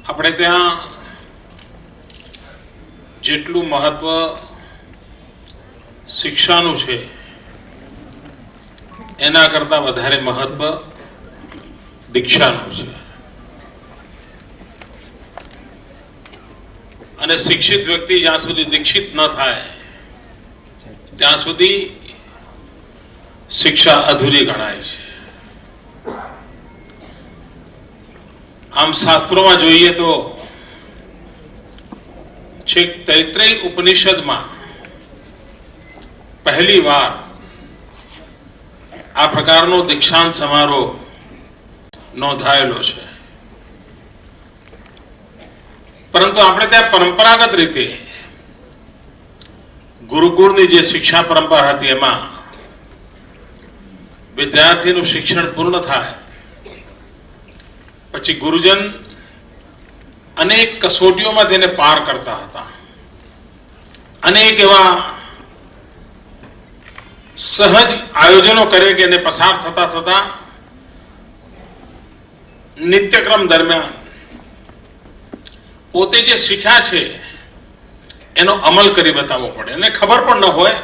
આપણે ત્યાં જેટલું મહત્વ શિક્ષાનું છે એના કરતા વધારે મહત્વ દીક્ષાનું છે. અને શિક્ષિત વ્યક્તિ જ્યાં સુધી દીક્ષિત ન થાય ત્યાં સુધી શિક્ષા અધૂરી ગણાય છે. આમ શાસ્ત્રોમાં જોઈએ તો છેક તૈત્રેય ઉપનિષદમાં પહેલી વાર આ પ્રકારનો દીક્ષાંત સમારોહ નોંધાયેલો છે. પરંતુ આપણે ત્યાં પરંપરાગત રીતે ગુરુકુળની જે શિક્ષા પરંપરા હતી એમાં વિદ્યાર્થીનું શિક્ષણ પૂર્ણ થાય પછી ગુરુજન અનેક કસોટીઓમાં તેને પાર કરતા હતા. અનેક એવા સહજ આયોજનો કરે કે એને પસાર થતા થતા નિત્યક્રમ દરમિયાન પોતે જે શીખ્યા છે એનો અમલ કરી બતાવવો પડે. અને ખબર પણ ન હોય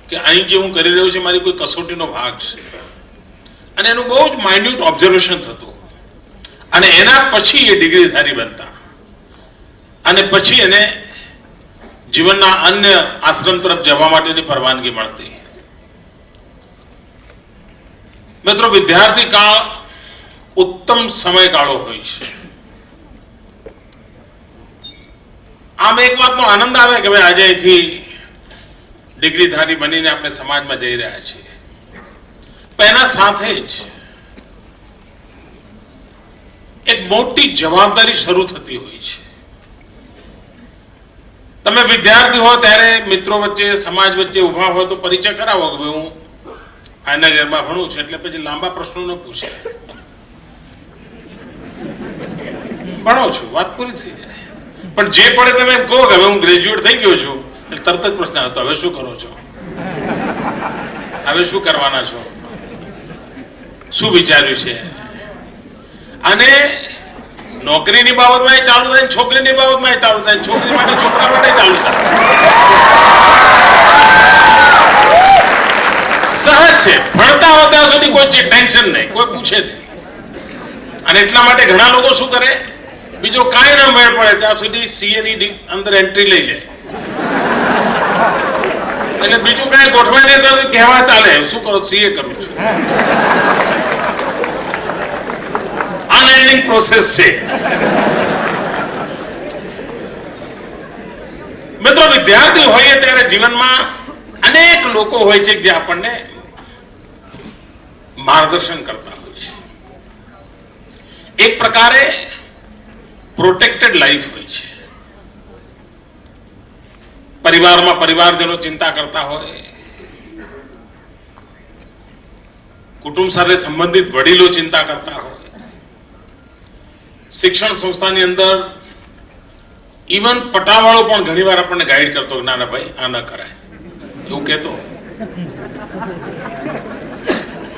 કે અહીં જે હું કરી રહ્યો છું મારી કોઈ કસોટીનો ભાગ છે. અને એનું બહુ જ માઇન્યુટ ઓબ્ઝર્વેશન થતું અને એના પછી એ ડિગ્રીધારી બનતા અને પછી એને જીવનના અન્ય આશ્રમ તરફ જવા માટેની પરવાનગી મળતી. મિત્રો, વિદ્યાર્થી કાળ ઉત્તમ સમયગાળો હોય છે. આમ એક વાતનો આનંદ આવે કે ભાઈ આજે અહીંથી ડિગ્રીધારી બનીને આપણે સમાજમાં જઈ રહ્યા છીએ. પણ એના સાથે જ એક મોટી જવાબદારી શરૂ થતી હોય છે. તમે વિદ્યાર્થી હો ત્યારે મિત્રો વચ્ચે સમાજ વચ્ચે ઉભા હોય તો પરિચય કરાવો કે ભાઈ હું આના ઘરમાં ભણું છું, એટલે પછી લાંબા પ્રશ્નો ન પૂછે, ભણો છું, વાત પૂરી થઈ જાય. પણ જે પડે તમે એમ કહો કે હવે હું ગ્રેજ્યુએટ થઈ ગયો છું એટલે તરત જ પ્રશ્ન હતો હવે શું કરો છો, હવે શું કરવાના છો, શું વિચાર્યું છે. અને નોકરીની બાબતમાં એ ચાલુ થાય, છોકરીની બાબતમાં એ ચાલુ થાય, છોકરી માટે છોકરા માટે ચાલુ થાય. સહજ છે. ભણતા હોય ત્યાં સુધી કોઈ ટેન્શન નહીં, કોઈ પૂછે નહીં. અને એટલા માટે ઘણા લોકો શું કરે, બીજો કાંઈ ના મેળ પડે ત્યાં સુધી સીએ ની અંદર એન્ટ્રી લઈ લે. એટલે બીજું કાંઈ ગોઠવાય નહીં તો કહેવા ચાલે શું કરો, સીએ કરું છું. અનએન્ડિંગ પ્રોસેસ છે. મિત્રો, વિદ્યાર્થી હોઈએ ત્યારે જીવનમાં અનેક લોકો હોય છે જે આપણને માર્ગદર્શન કરતા હોય છે. એક પ્રકારે પ્રોટેક્ટેડ લાઈફ હોય છે. પરિવારમાં પરિવારજનો ચિંતા કરતા હોય, કુટુંબ સાથે સંબંધિત વડીલો ચિંતા કરતા હોય, શિક્ષણ સંસ્થાની અંદર ઇવન પટાવાળો પણ ઘણીવાર આપણને ગાઈડ કરતો, ના ના ભાઈ આ ન કરાય એવું કહેતો.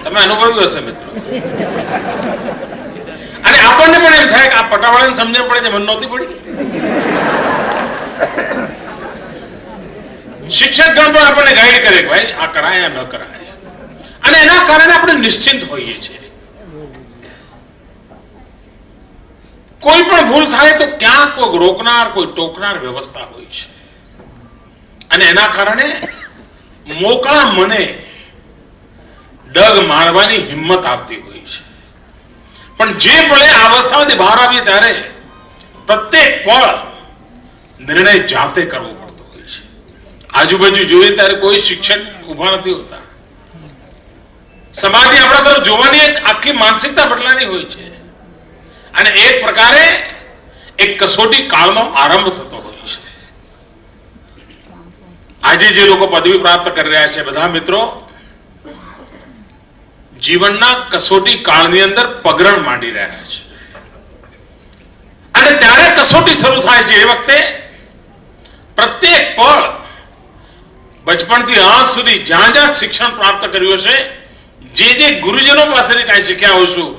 તમે અનુભવ્યું હશે મિત્રો. અને આપણને પણ એમ થાય કે આ પટાવાળાને સમજણ પડે છે, મને નહોતી પડી. શિક્ષક ગણ પણ આપણને ગાઈડ કરે કે ભાઈ આ કરાય આ ન કરાય. અને એના કારણે આપણે નિશ્ચિંત હોઈએ છીએ. કોઈ પણ ભૂલ થાય તો ક્યાંક કોઈ રોકનાર કોઈ ટોકનાર વ્યવસ્થા હોય છે. અને એના કારણે મોકળા મને ડગ મારવાની હિંમત આવતી હોય છે. પણ જે પળે આ અવસ્થામાંથી બહાર આવીએ ત્યારે પ્રત્યેક પળ નિર્ણય જાતે કરવો પડતો હોય છે. આજુબાજુ જોઈએ ત્યારે કોઈ શિક્ષક ઉભા નથી હોતા. સમાજની આપણા તરફ જોવાની એક આખી માનસિકતા બદલાની હોય છે. અને એક પ્રકારે એક કસોટી કાળનો આરંભ થતો હોય છે. આજે જે લોકો પદવી પ્રાપ્ત કરી રહ્યા છે બધા મિત્રો જીવનના કસોટી કાળની અંદર પગરણ માંડી રહ્યા છે. અને ત્યારે કસોટી શરૂ થાય છે. એ વખતે પ્રત્યેક પળ બચપણથી આજ સુધી જ્યાં જ્યાં શિક્ષણ પ્રાપ્ત કર્યું હશે, જે ગુરુજનો પાસેથી કાંઈ શીખ્યા હોશું,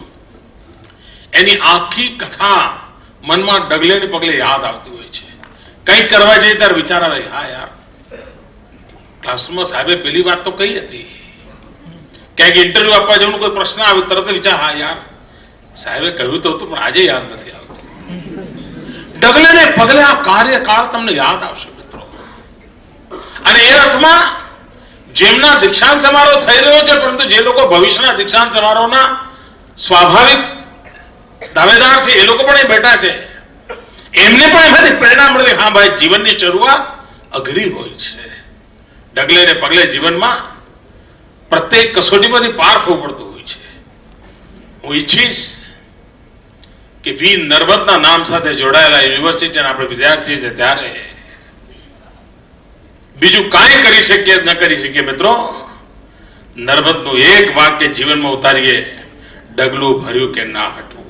એની આખી કથા મનમાં ડગલે ને પગલે યાદ આવતી હોય છે. કંઈક કરવા જઈએ ત્યારે વિચાર આવે, હા યાર ક્લાસરૂમમાં સાહેબે પેલી વાત તો કઈ હતી. ક્યાંક ઇન્ટરવ્યુ આપવા જવાનું કોઈ પ્રશ્ન આવે તરત વિચાર, હા યાર સાહેબે કહ્યું તો હતું પણ આજે યાદ નથી આવતું. ડગલે ને પગલે આ કાર્યકાળ તમને યાદ આવશે મિત્રો. અને એ અર્થમાં જેમના દીક્ષાંત સમારોહ થઈ રહ્યો છે, પરંતુ જે લોકો ભવિષ્યના દીક્ષાંત સમારોહના સ્વાભાવિક દાવેદાર છે, એ લોકો પણ એ બેઠા છે, એમને પણ એમાંથી પ્રેરણા મળે, હા ભાઈ જીવનની શરૂઆત અઘરી હોય છે. ડગલે ને પગલે જીવનમાં પ્રત્યેક કસોટીમાંથી પાર થવું પડતું હોય છે. હું ઈચ્છીશ કે વીર નર્મદના નામ સાથે જોડાયેલા યુનિવર્સિટીના આપણે વિદ્યાર્થી છે ત્યારે બીજું કાંઈ કરી શકીએ ન કરી શકીએ મિત્રો, નર્મદનું એક વાક્ય જીવનમાં ઉતારીએ, ડગલું ભર્યું કે ના હટવું.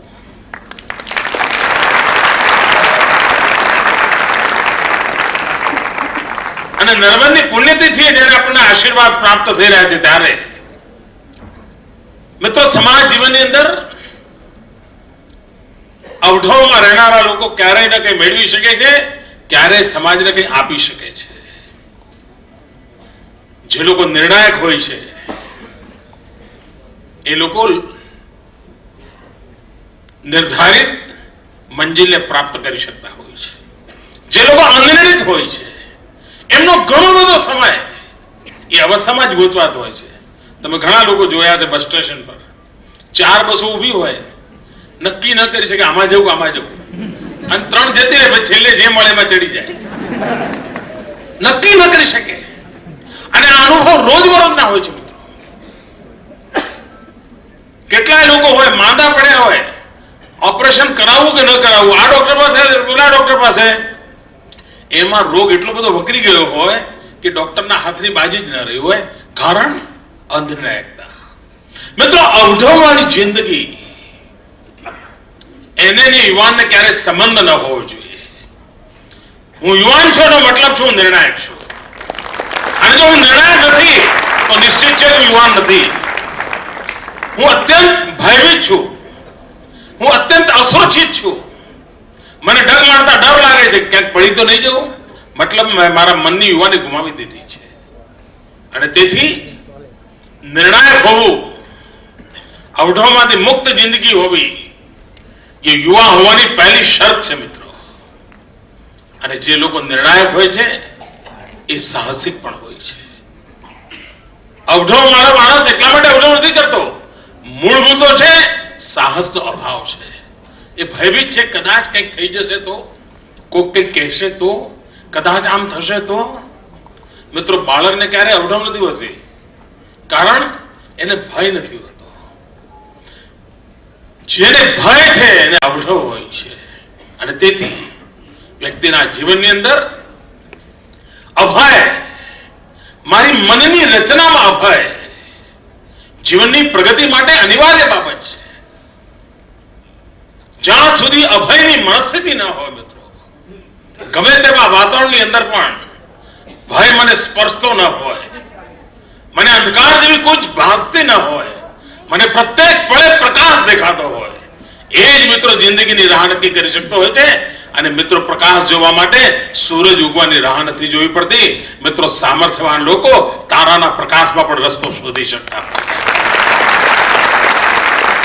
અને નર્મદની પુણ્યતિથિએ જ્યારે આપણને આશીર્વાદ પ્રાપ્ત થઈ રહ્યા છે ત્યારે મિત્રો સમાજ જીવનની અંદર અવઢવમાં રહેનારા લોકો ક્યારેય ને કંઈ મેળવી શકે છે, ક્યારેય સમાજને કંઈ આપી શકે છે. જે લોકો નિર્ણાયક હોય છે એ લોકો નિર્ધારિત મંજિલને પ્રાપ્ત કરી શકતા હોય છે. જે લોકો અનિર્ણિત હોય છે એમનો ઘણો બધો સમય એ અવસ્થામાં જ ગોચવાતો હોય છે. તમે ઘણા લોકો જોયા છે બસ સ્ટેશન પર 4 બસો ઊભી હોય, નક્કી ન કરી શકે આમાં જવું આમાં જવું, અને 3 જતી રહે, છેલ્લે જે મળે એમાં ચડી જાય, નક્કી ન કરી શકે. અને આ અનુભવ રોજબરોજના હોય છે મિત્રો. કેટલાય લોકો હોય માંદા પડ્યા હોય, ઓપરેશન કરાવવું કે ન કરાવવું, આ ડોક્ટર પાસે પેલા ડોક્ટર પાસે, એમાં રોગ એટલો બધો વકરી ગયો હોય કે ડોક્ટરના હાથની બાજી જ ન રહી હોય. કારણ અનિર્ણાયકતા. મિત્રો અવઢવવાળી જિંદગી એને યુવાનને ક્યારે સંબંધ ન હોવો જોઈએ. હું યુવાન છું એનો મતલબ છું હું નિર્ણાયક છું, અને જો હું નિર્ણાયક નથી તો નિશ્ચિત છે હું યુવાન નથી. હું અત્યંત ભયભીત છું, હું અત્યંત અસુરક્ષિત છું. મને ડર મારતા ડર લાગે છે ક્યાંક પડી તો નહીં જવું, મતલબ મેં મારા મનની યુવાની ગુમાવી દીધી છે. અને તેથી નિર્ણાયક હોવું, અવઢવમાંથી મુક્ત જિંદગી હોવી એ યુવા હોવાની પહેલી શરત છે મિત્રો. અને જે લોકો નિર્ણાયક હોય છે એ સાહસિક પણ હોય છે. અવઢવ વાળો માણસ એટલા માટે અવઢવ નથી કરતો, મૂળ મુદ્દો છે સાહસનો અભાવ છે. એ ભયભીત છે, કદાચ કંઈક થઈ જશે તો, કોઈક કંઈક કહેશે તો, કદાચ આમ થશે તો. મિત્રો બાળકને ક્યારે અવઢવ નથી હોતી, કારણ એને ભય નથી હોતો. જેને ભય છે એને અવઢવ હોય છે. અને તેથી વ્યક્તિના જીવનની અંદર અભય, મારી મનની રચનામાં અભય જીવનની પ્રગતિ માટે અનિવાર્ય બાબત છે. જ્યાં સુધી અભયની મનસ્થિતિ ન હોય મિત્રો, ગમે તેવા વાતાવરણની અંદર પણ ભય મને સ્પર્શતો ન હોય, મને અંધકાર જેવી કોઈ ભાસતી ન હોય, મને પ્રત્યેક પળે પ્રકાશ દેખાતો હોય, એ જ મિત્રો જિંદગીની રાહ નક્કી કરી શકતો હોય છે. અને મિત્રો પ્રકાશ જોવા માટે સૂરજ ઉગવાની રાહ નથી જોવી પડતી. મિત્રો સામર્થ્યવાન લોકો તારાના પ્રકાશમાં પણ રસ્તો શોધી શકતા હોય.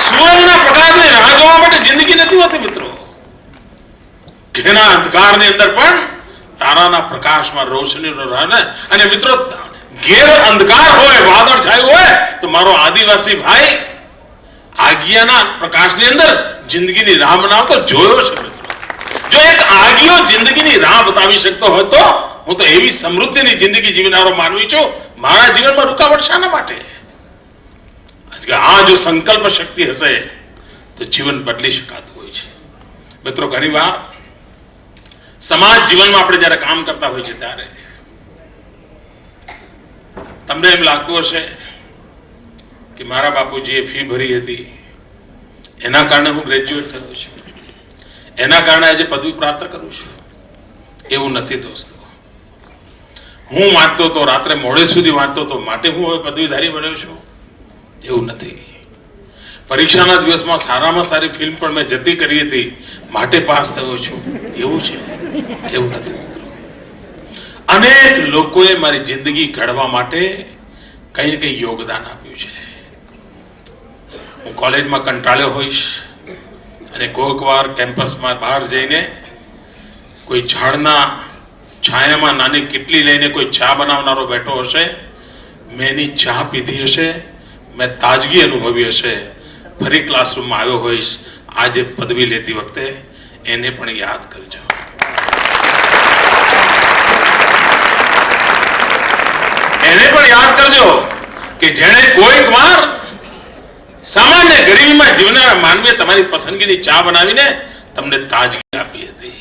સૂરજના પ્રકાશની રાહ જોવા માટે જિંદગી નથી હોતી મિત્રો. ઘેરા અંધકારની અંદર પણ તારાના પ્રકાશમાં રોશનીનો રાહ. અને મિત્રો ઘેર અંધકાર હોય, વાદળ છાયું હોય તો મારો આદિવાસી ભાઈ આગિયાના પ્રકાશની અંદર જિંદગીની રાહ બનાવતો જોયો છે મિત્રો. જો એક આગિયો જિંદગીની રાહ બતાવી શકતો હોય તો હું તો એવી સમૃદ્ધિની જિંદગી જીવનારો માનવી છું. મારા જીવનમાં રૂકાવટ શાના માટે? આ જો સંકલ્પ શક્તિ હશે તો જીવન બદલી શકાતું હોય છે મિત્રો. ઘણીવાર સમાજ જીવનમાં આપણે જ્યારે કામ કરતા હોય છે ત્યારે તમને એમ લાગતું હશે કે મારા બાપુજીએ ફી ભરી હતી, એના કારણે હું ગ્રેજ્યુએટ થયો છું, એના કારણે આજે પદવી પ્રાપ્ત કરું છું. એવું નથી દોસ્તો. હું વાંચતો હતો, રાત્રે મોડે સુધી વાંચતો હતો, માટે હું હવે પદવીધારી બન્યો છું એવું નથી. પરીક્ષાના દિવસમાં સારામાં સારી ફિલ્મ પણ મેં જતી કરી હતી માટે પાસ થયો છું એવું છે? એવું નથી મિત્રો. અનેક લોકોએ મારી જિંદગી ઘડવા માટે કંઈ ને કંઈ યોગદાન આપ્યું છે. હું કોલેજમાં કંટાળ્યો હોઈશ અને કોઈક વાર કેમ્પસમાં બહાર જઈને કોઈ ઝાડના છાયામાં નાની કેટલી લઈને કોઈ ચા બનાવનારો બેઠો હશે, મેં એની ચા પીધી હશે, મેં તાજગી અનુભવી હશે, ફરી ક્લાસરૂમમાં આવ્યો હોઈશ. આજે પદવી લેતી વખતે એને પણ યાદ કરજો. એને પણ યાદ કરજો કે જેણે કોઈક વાર સામાન્ય ગરીબીમાં જીવનારા માનવીએ તમારી પસંદગીની ચા બનાવીને તમને તાજગી આપી હતી.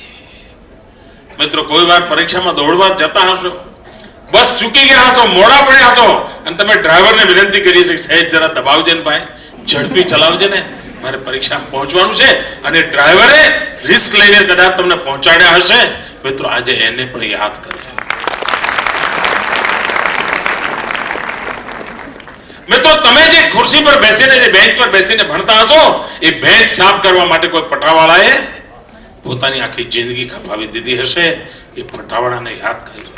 મિત્રો, કોઈ વાર પરીક્ષામાં દોડવા જતા હશો, બસ ચૂકી ગયા હશો, મોડા પડ્યા હશો અને તમે ડ્રાઈવરને વિનંતી કરી છે સહેજ જરા દબાવજે ને ભાઈ, ઝડપી ચલાવજે ને, મારે પરીક્ષામાં પહોંચવાનું છે, અને ડ્રાઈવરે રિસ્ક લઈને કદાચ તમને પહોંચાડ્યા હશે. મિત્રો, આજે એને પણ યાદ કરજો. મિત્રો, તમે જે ખુરશી પર બેસીને, જે બેન્ચ પર બેસીને ભણતા હશો, એ બેન્ચ સાફ કરવા માટે કોઈ પટાવાળાએ પોતાની આખી જિંદગી ખપાવી દીધી હશે. એ પટાવાળાને યાદ કરજો.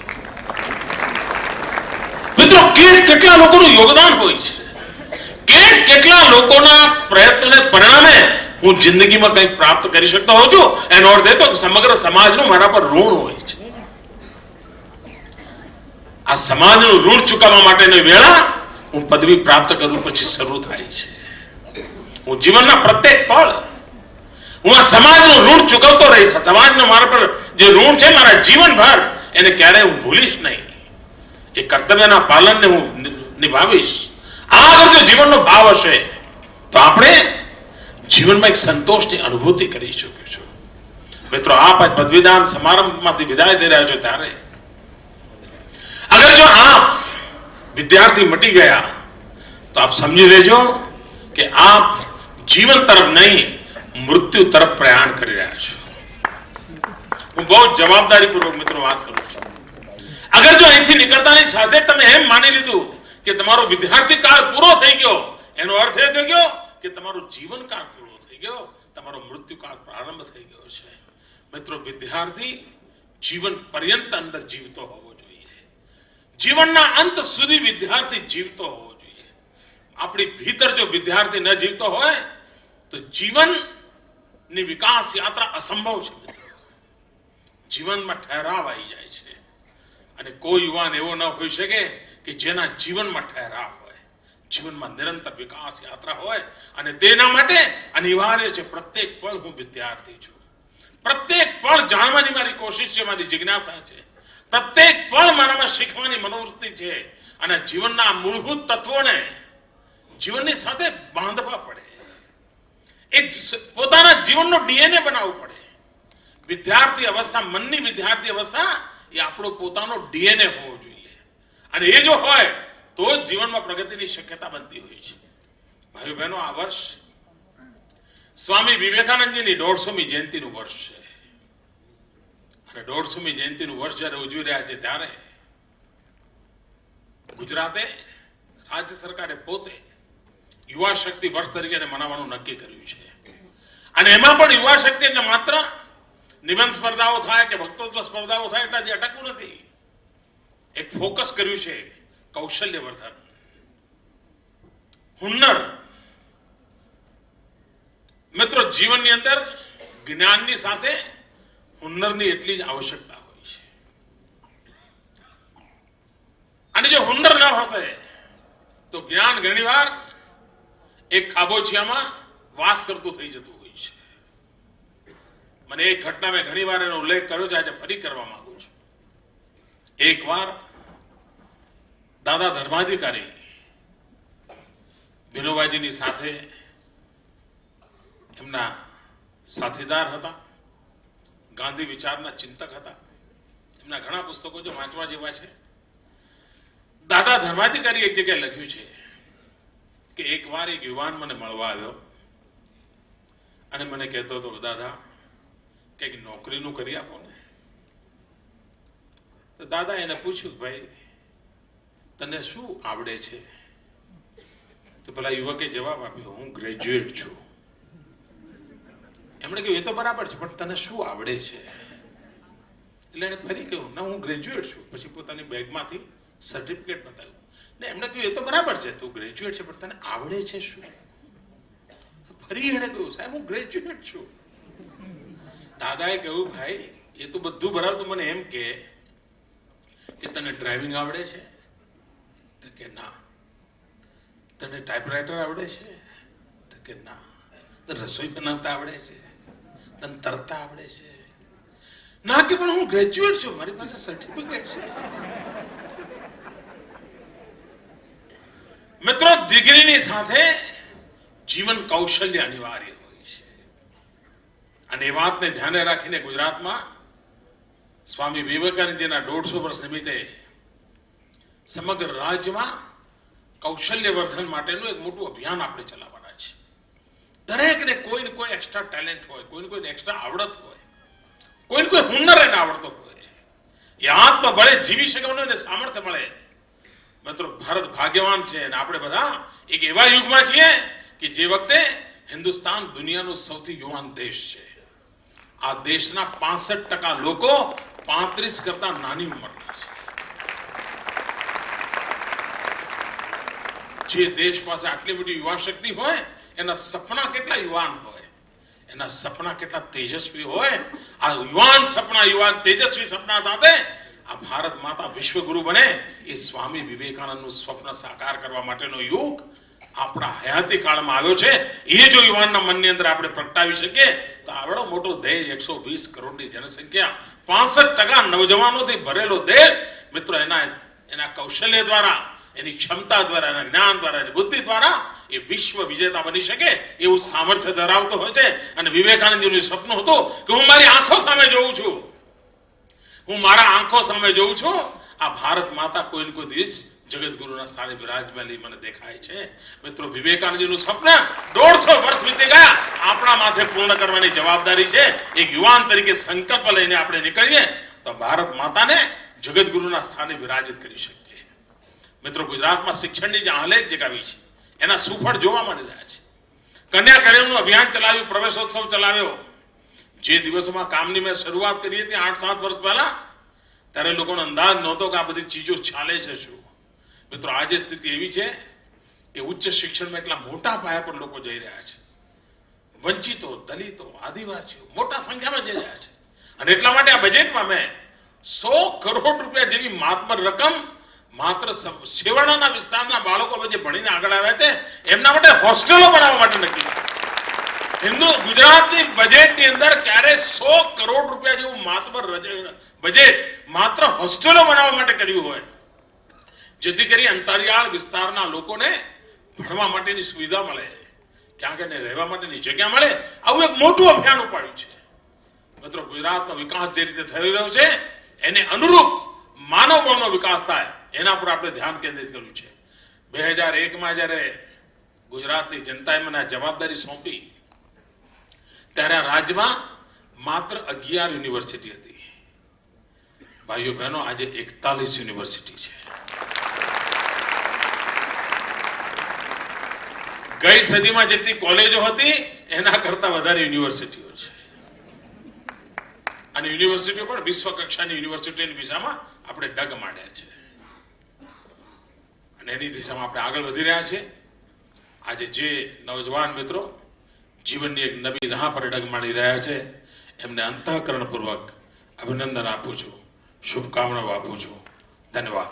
મિત્રો, કેટલા લોકોનું યોગદાન હોય છે, કેટલા લોકોના પ્રયત્નને પરિણામે હું જિંદગીમાં કંઈક પ્રાપ્ત કરી શકતો હોઉં છું. એનો અર્થ એ તો સમગ્ર સમાજનું મારા પર ઋણ હોય છે. આ સમાજનું ઋણ ચૂકવવા માટેની વેળા હું પદવી પ્રાપ્ત કરું પછી શરૂ થાય છે. હું જીવનના પ્રત્યેક પળ હું આ સમાજનું ઋણ ચૂકવતો રહીશ. સમાજનું મારા પર જે ઋણ છે મારા જીવનભર, એને ક્યારેય હું ભૂલીશ નહીં. એ કર્તવ્યના પાલનને હું નિભાવીશ. આ અગર જો જીવનનો ભાવ હશે તો આપણે જીવનમાં એક સંતોષની અનુભૂતિ કરી શકીશું. મિત્રો, આપ પદવીદાન સમારંભમાંથી વિદાય થઈ રહ્યા છો ત્યારે અગર જો આપ વિદ્યાર્થી મટી ગયા તો આપ સમજી લેજો કે આપ જીવન તરફ નહીં, મૃત્યુ તરફ પ્રયાણ કરી રહ્યા છો. હું બહુ જવાબદારીપૂર્વક મિત્રો વાત કરું છું. અગર જો અહીંથી નીકળતાની સાથે તમે એમ માની લીધું કે તમારો વિદ્યાર્થી કાળ પૂરો થઈ ગયો, એનો અર્થ એ થઈ ગયો કે તમારો જીવનકાળ પૂરો થઈ ગયો, તમારો મૃત્યુકાળ પ્રારંભ થઈ ગયો છે. મિત્રો, વિદ્યાર્થી જીવન પર્યંત અંદર જીવતો હોવો જોઈએ. જીવનના અંત સુધી વિદ્યાર્થી જીવતો હોવો જોઈએ. આપણી ભીતર જો વિદ્યાર્થી ન જીવતો હોય તો જીવનની વિકાસ યાત્રા અસંભવ છે. મિત્રો, જીવનમાં ઠહેરાવ આવી જાય છે, અને કોઈ યુવાન એવો ન હોઈ શકે કે જેના જીવનમાં ઠહેરાવ હોય, જીવનમાં નિરંતર વિકાસ યાત્રા હોય. અને તેના માટે અનિવાર્ય છે પ્રત્યેક પળ હું વિદ્યાર્થી છું. પ્રત્યેક પળ જાણવાની મારી કોશિશ છે, મારી જિજ્ઞાસા છે. પ્રત્યેક પળ મારામાં શીખવાની મનોવૃત્તિ છે. અને જીવનના મૂળભૂત તત્વોને જીવનની સાથે બાંધવા પડે. એ પોતાના જીવનનો ડીએનએ બનાવવું પડે. વિદ્યાર્થી અવસ્થા, મનની વિદ્યાર્થી અવસ્થા એ આપણો પોતાનો ડીએનએ હોવો જોઈએ. અને એ જો હોય તો જ જીવનમાં પ્રગતિની શક્યતા બનતી હોય છે. ભાઈઓ બહેનો, આ વર્ષ સ્વામી વિવેકાનંદજીની 150મી જયંતિનું વર્ષ છે. અને 150મી જયંતિનું વર્ષ જ્યારે ઉજવી રહ્યા છે ત્યારે ગુજરાતે, રાજ્ય સરકારે પોતે યુવા શક્તિ વર્ષ તરીકે મનાવવાનું નક્કી કર્યું છે. અને એમાં પણ યુવા શક્તિ એટલે માત્ર નિબંધ સ્પર્ધાઓ થાય કે વક્તૃત્વ સ્પર્ધાઓ થાય એટલાથી અટકવું નથી. એક ફોકસ કર્યું છે કૌશલ્યવર્ધન, હુન્નર. મિત્રો, જીવનની અંદર જ્ઞાનની સાથે હુન્નરની એટલી જ આવશ્યકતા હોય છે. અને જો હુન્નર ન હશે તો જ્ઞાન ઘણીવાર એક ખાબોચિયામાં વાસ કરતું થઈ જતું હોય છે. મને એક ઘટના મેં ઘણી વાર એનો ઉલ્લેખ કર્યો છે, આજે ફરી કરવા માંગુ છું. એકવાર દાદા ધર્માધિકારી વિનોબાજીની સાથે એમના સાથીદાર હતા, ગાંધી વિચારના ચિંતક હતા. એમના ઘણા પુસ્તકો જો વાંચવા જેવા છે. દાદા ધર્માધિકારી એક જગ્યાએ લખ્યું છે કે એકવાર એક યુવાન મને મળવા આવ્યો અને મને કહેતો હતો, દાદા કંઈક નોકરીનું કરી આપો ને. તો દાદા એને પૂછ્યું, ભાઈ તને શું આવડે છે? તો પેલા યુવકે જવાબ આપ્યો, હું ગ્રેજ્યુએટ છું. એમણે કહ્યું એ તો બરાબર છે, પણ તને શું આવડે છે? એટલે એને ફરી કહ્યું, ના હું ગ્રેજ્યુએટ છું. પછી પોતાની બેગમાંથી સર્ટિફિકેટ બતાવ્યું ને એમણે કહ્યું એ તો બરાબર છે, તું ગ્રેજ્યુએટ છે, પણ તને આવડે છે શું? ફરી એણે કહ્યું, સાહેબ હું ગ્રેજ્યુએટ છું. દાદાએ કહ્યું, ભાઈ એ તો બધું બરાબર, તું મને એમ કે તને ડ્રાઇવિંગ આવડે છે? તો કે ના. તને ટાઈપરાઇટર આવડે છે? તો કે ના. તને રસોઈ બનાવતા આવડે છે? તને તરતા આવડે છે? ના કે પણ હું ગ્રેજ્યુએટ છું, મારી પાસે સર્ટિફિકેટ છે. મિત્રો, ડિગ્રીની સાથે જીવન કૌશલ્ય અનિવાર્ય હોય છે. અને એ વાતને ધ્યાને રાખીને ગુજરાતમાં સ્વામી વિવેકાનંદજીના 150 વર્ષ નિમિત્તે સમગ્ર રાજ્યમાં કૌશલ્ય વર્ધન માટેનું એક મોટું અભિયાન આપણે ચલાવવાના છે. દરેકને કોઈને કોઈ એક્સ્ટ્રા ટેલેન્ટ હોય, કોઈને એક્સ્ટ્રા આવડત હોય, કોઈને કોઈ હુનર એને આવડતો હોય, એ આત્મબળે જીવી શકવાનું એને સામર્થ્ય મળે. મિત્રો, ભારત ભાગ્યવાન છે અને આપણે બધા એક એવા યુગમાં છીએ કે જે વખતે હિન્દુસ્તાન દુનિયાનો સૌથી યુવાન દેશ છે. આ દેશના 65% લોકો 35 કરતા નાની ઉંમરના છે. જે દેશ પાસે આટલી મોટી યુવા શક્તિ હોય, એના સપના કેટલા યુવાન હોય, એના સપના કેટલા તેજસ્વી હોય. આ યુવાન સપના, યુવાન તેજસ્વી સપના સાથે આ ભારત માતા વિશ્વગુરુ બને, એ સ્વામી વિવેકાનંદનું સ્વપ્ન સાકાર કરવા માટેનો યુગ આપણા હયાતી કાળમાં આવ્યો છે. એ જો યુવાનના મનની અંદર આપણે પ્રગટાવી શકીએ તો આવડો મોટો દેશ, 120 કરોડની જનસંખ્યા, 65% નવજવાનોથી ભરેલો દેશ, મિત્રો એના કૌશલ્ય દ્વારા, એની ક્ષમતા દ્વારા, એના જ્ઞાન દ્વારા, એની બુદ્ધિ દ્વારા એ વિશ્વ વિજેતા બની શકે એવું સામર્થ્ય ધરાવતો હોય છે. અને વિવેકાનંદજીનું સપનું હતું કે હું મારી આંખો સામે જોઉં છું, હું મારા આંખો સામે જોઉં છું, આ ભારત માતા કોઈને કોઈ દિવસ જગતગુરુના સ્થાને બિરાજમાલી મને દેખાય છે. મિત્રો, વિવેકાનંદજીનું સપના 150 વર્ષ વીતી ગયા, આપણા માથે પૂર્ણ કરવાની જવાબદારી છે. એક યુવાન તરીકે સંકલ્પ લઈને આપણે નીકળીએ તો ભારત માતાને જગતગુરુના સ્થાને વિરાજિત કરી શકીએ. મિત્રો, ગુજરાતમાં શિક્ષણની જે આલેખ જગાવી છે એના સુફળ જોવા મળી રહ્યા છે. કન્યા કેળવણીનું અભિયાન ચલાવ્યું, પ્રવેશોત્સવ ચલાવ્યો. જે દિવસોમાં કામની મેં શરૂઆત કરી હતી 8-7 વર્ષ પહેલા, ત્યારે લોકોનો અંદાજ નહોતો કે આ બધી ચીજો ચાલે છે શું. મિત્રો, આજે સ્થિતિ એવી છે કે ઉચ્ચ શિક્ષણમાં એટલા મોટા પાયા પર લોકો જઈ રહ્યા છે. વંચિતો, દલિતો, આદિવાસીઓ મોટા સંખ્યામાં જઈ રહ્યા છે. અને એટલા માટે આ બજેટમાં મેં 100 કરોડ રૂપિયા જેવી માતબર રકમ માત્ર છેવાડાના વિસ્તારના બાળકો જે ભણીને આગળ આવ્યા છે એમના માટે હોસ્ટેલો બનાવવા માટે નક્કી. ગુજરાતની બજેટની અંદર ક્યારે 100 કરોડ રૂપિયા જેવું માતબર બજેટ માત્ર હોસ્ટેલો બનાવવા માટે કર્યું હોય, જેથી કરી અંતરિયાળ વિસ્તારના લોકોને ભણવા માટેની સુવિધા મળે, ક્યાંક એને રહેવા માટેની જગ્યા મળે. આવું એક મોટું અભિયાન ઉપાડ્યું છે. મિત્રો, ગુજરાતનો વિકાસ જે રીતે થઈ રહ્યો છે એને અનુરૂપ માનવ બળનો વિકાસ થાય એના પર આપણે ધ્યાન કેન્દ્રિત કર્યું છે. 2001માં જ્યારે ગુજરાતની જનતાએ મને આ જવાબદારી સોંપી ત્યારે આ રાજ્યમાં માત્ર 11 યુનિવર્સિટી હતી. ભાઈઓ બહેનો, આજે 41 યુનિવર્સિટી છે. ગઈ સદીમાં જેટલી કોલેજો હતી એના કરતા વધારે યુનિવર્સિટીઓ છે. અને યુનિવર્સિટીઓ પણ વિશ્વ કક્ષાની યુનિવર્સિટીની દિશામાં આપણે ડગ માંડ્યા છે અને એની દિશામાં આપણે આગળ વધી રહ્યા છીએ. આજે જે નવજવાન મિત્રો જીવનની એક નવી રાહ પર ડગ માંડી રહ્યા છે એમને અંતઃકરણપૂર્વક અભિનંદન આપું છું, શુભકામનાઓ આપું છું. ધન્યવાદ.